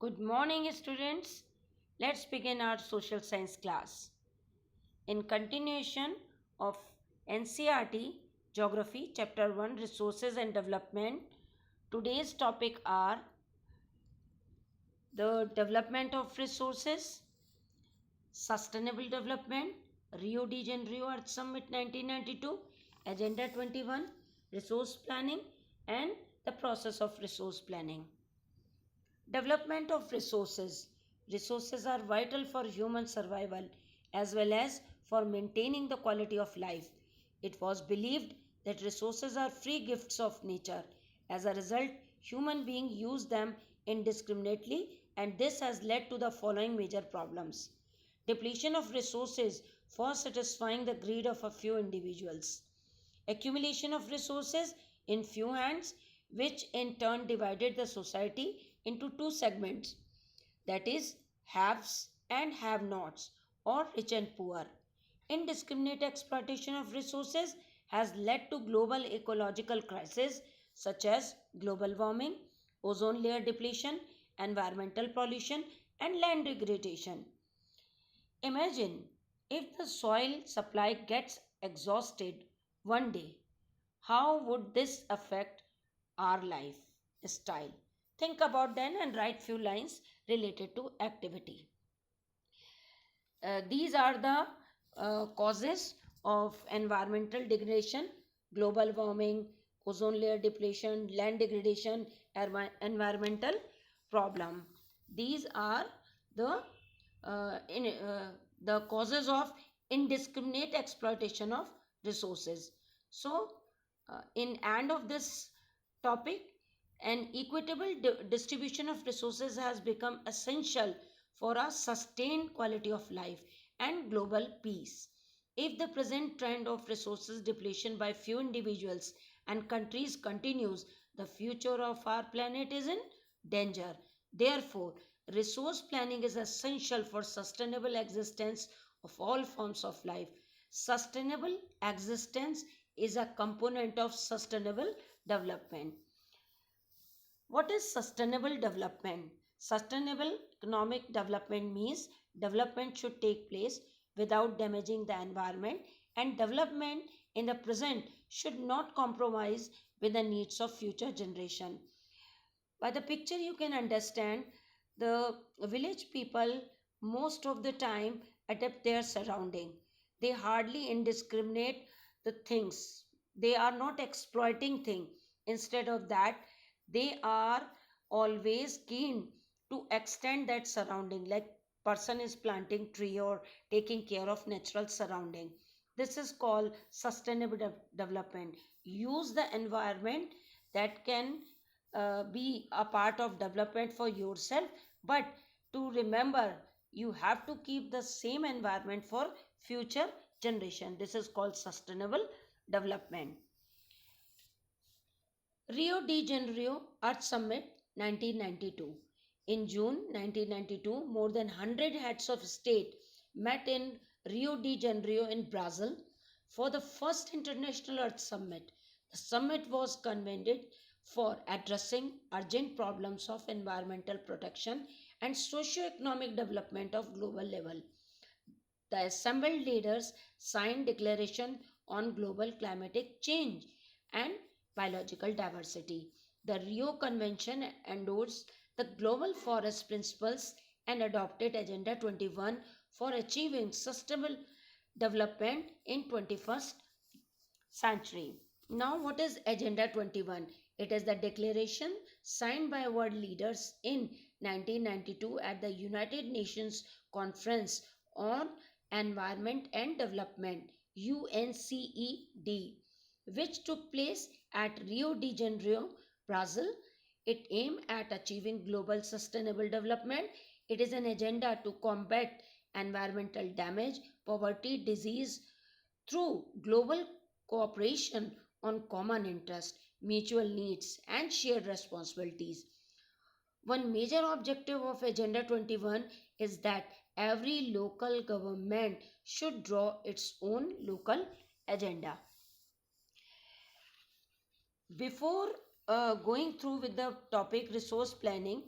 Good morning, students. Let's begin our social science class. In continuation of NCERT Geography, Chapter 1 Resources and Development, today's topic are the development of resources, sustainable development, Rio de Janeiro Earth Summit 1992, Agenda 21, resource planning, and the process of resource planning. Development of resources. Resources are vital for human survival as well as for maintaining the quality of life. It was believed that resources are free gifts of nature. As a result, human beings use them indiscriminately, and this has led to the following major problems: depletion of resources for satisfying the greed of a few individuals, accumulation of resources in few hands, which in turn divided the society into two segments, that is, haves and have nots, or rich and poor. Indiscriminate exploitation of resources has led to global ecological crises such as global warming, ozone layer depletion, environmental pollution, and land degradation. Imagine if the soil supply gets exhausted one day, how would this affect our lifestyle? Think about then and write few lines related to activity. These are the causes of environmental degradation: global warming, ozone layer depletion, land degradation, environmental problem. These are the the causes of indiscriminate exploitation of resources. So, in end of this topic, an equitable distribution of resources has become essential for a sustained quality of life and global peace. If the present trend of resources depletion by few individuals and countries continues, the future of our planet is in danger. Therefore, resource planning is essential for sustainable existence of all forms of life. Sustainable existence is a component of sustainable development. What is sustainable development? Sustainable economic development means development should take place without damaging the environment, and development in the present should not compromise with the needs of future generation. By the picture you can understand the village people most of the time adapt their surrounding. They hardly indiscriminate the things. They are not exploiting thing. Instead of that, they are always keen to extend that surrounding, like person is planting tree or taking care of natural surrounding. This is called sustainable development. Use the environment that can be a part of development for yourself, but to remember, you have to keep the same environment for future generation. This is called sustainable development. Rio de Janeiro Earth Summit 1992. In June 1992, more than 100 heads of state met in Rio de Janeiro in Brazil for the first International Earth Summit. The summit was convened for addressing urgent problems of environmental protection and socio-economic development of global level. The assembled leaders signed declaration on global climatic change and biological diversity. The Rio Convention endorsed the global forest principles and adopted Agenda 21 for achieving sustainable development in 21st century. Now, what is Agenda 21? It is the declaration signed by world leaders in 1992 at the United Nations Conference on Environment and Development, UNCED, which took place at Rio de Janeiro, Brazil. It aimed at achieving global sustainable development. It is an agenda to combat environmental damage, poverty, disease through global cooperation on common interest, mutual needs, and shared responsibilities. One major objective of Agenda 21 is that every local government should draw its own local agenda. Before going through with the topic resource planning,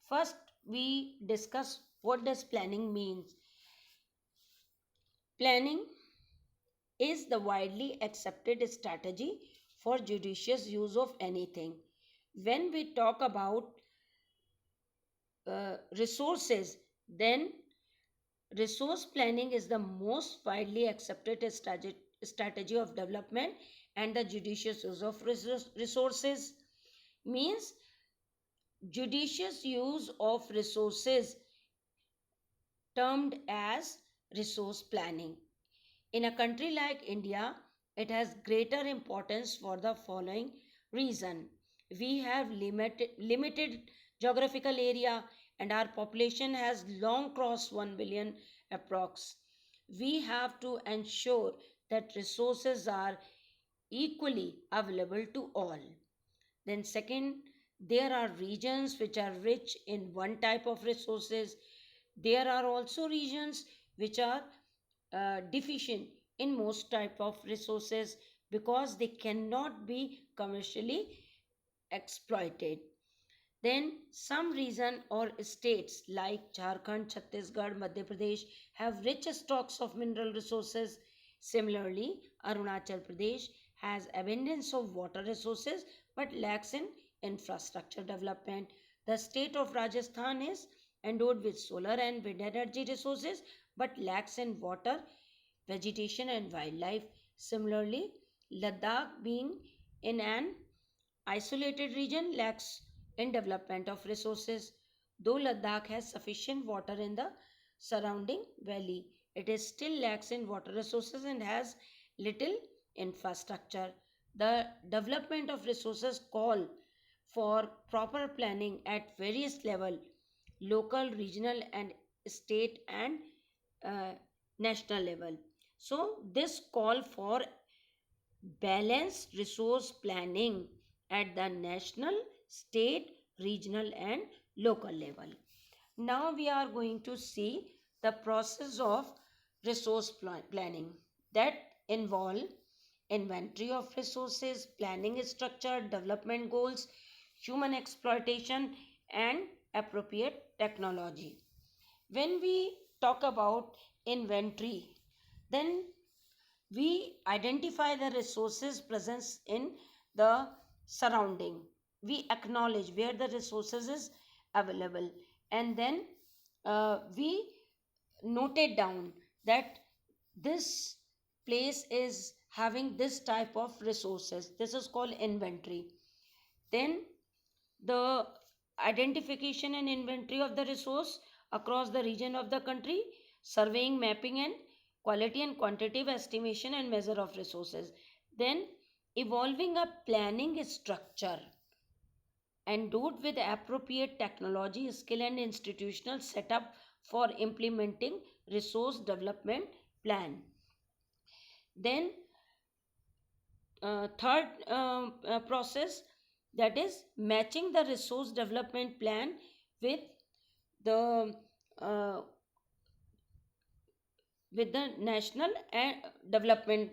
first we discuss what does planning means. Planning is the widely accepted strategy for judicious use of anything. When we talk about resources, then resource planning is the most widely accepted strategy of development, and the judicious use of resources means judicious use of resources termed as resource planning. In a country like India, it has greater importance for the following reason. We have limited geographical area and our population has long crossed 1 billion approx. We have to ensure that resources are equally available to all. Then, second, there are regions which are rich in one type of resources. There are also regions which are deficient in most type of resources because they cannot be commercially exploited. Then some region or states like Jharkhand, Chhattisgarh, Madhya Pradesh have rich stocks of mineral resources. Similarly, Arunachal Pradesh has abundance of water resources but lacks in infrastructure development. The state of Rajasthan is endowed with solar and wind energy resources but lacks in water, vegetation and wildlife. Similarly, Ladakh being in an isolated region lacks in development of resources. Though Ladakh has sufficient water in the surrounding valley, it is still lacks in water resources and has little infrastructure. The development of resources call for proper planning at various level, local, regional and state and uh, national level. So this call for balanced resource planning at the national, state, regional, and local level. Now we are going to see the process of resource planning that involve inventory of resources, planning structure, development goals, human exploitation, and appropriate technology. When we talk about inventory, then we identify the resources presence in the surrounding. We acknowledge where the resources is available, and then we note it down that this place is having this type of resources. This is called inventory. Then the identification and inventory of the resource across the region of the country, surveying, mapping, and quality and quantitative estimation and measure of resources. Then evolving a planning structure endowed with appropriate technology, skill, and institutional setup for implementing resource development plan. Then third process, that is matching the resource development plan with the uh, national and development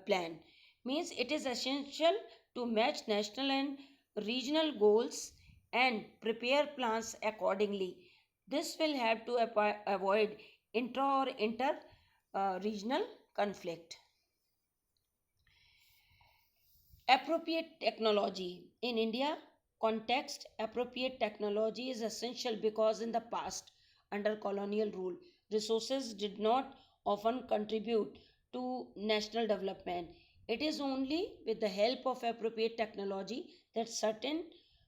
plan, means it is essential to match national and regional goals and prepare plans accordingly. This will help to avoid intra or inter regional conflict. Appropriate technology. In India context, appropriate technology is essential because in the past, under colonial rule, resources did not often contribute to national development. It is only with the help of appropriate technology that certain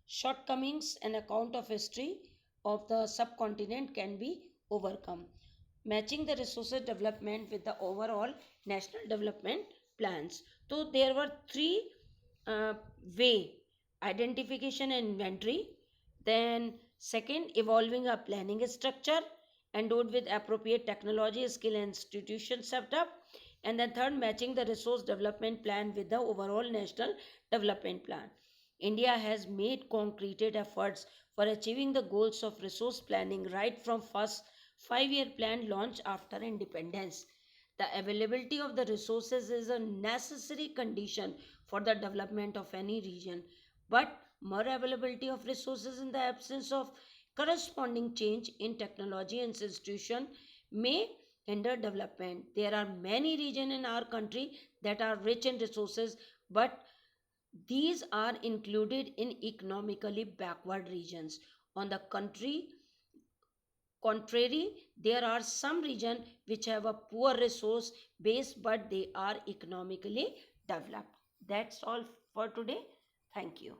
shortcomings and account of history of the subcontinent can be overcome. Matching the resources development with the overall national development plans. So there were three uh, way: identification and inventory, then second evolving a planning structure endowed with appropriate technology, skill and institution setup, and then third matching the resource development plan with the overall national development plan. India has made concreted efforts for achieving the goals of resource planning right from first 5-year plan launch after independence. The availability of the resources is a necessary condition for the development of any region, but more availability of resources in the absence of Corresponding change in technology and institution may hinder development. There are many regions in our country that are rich in resources, but these are included in economically backward regions. On the contrary, there are some regions which have a poor resource base, but they are economically developed. That's all for today. Thank you.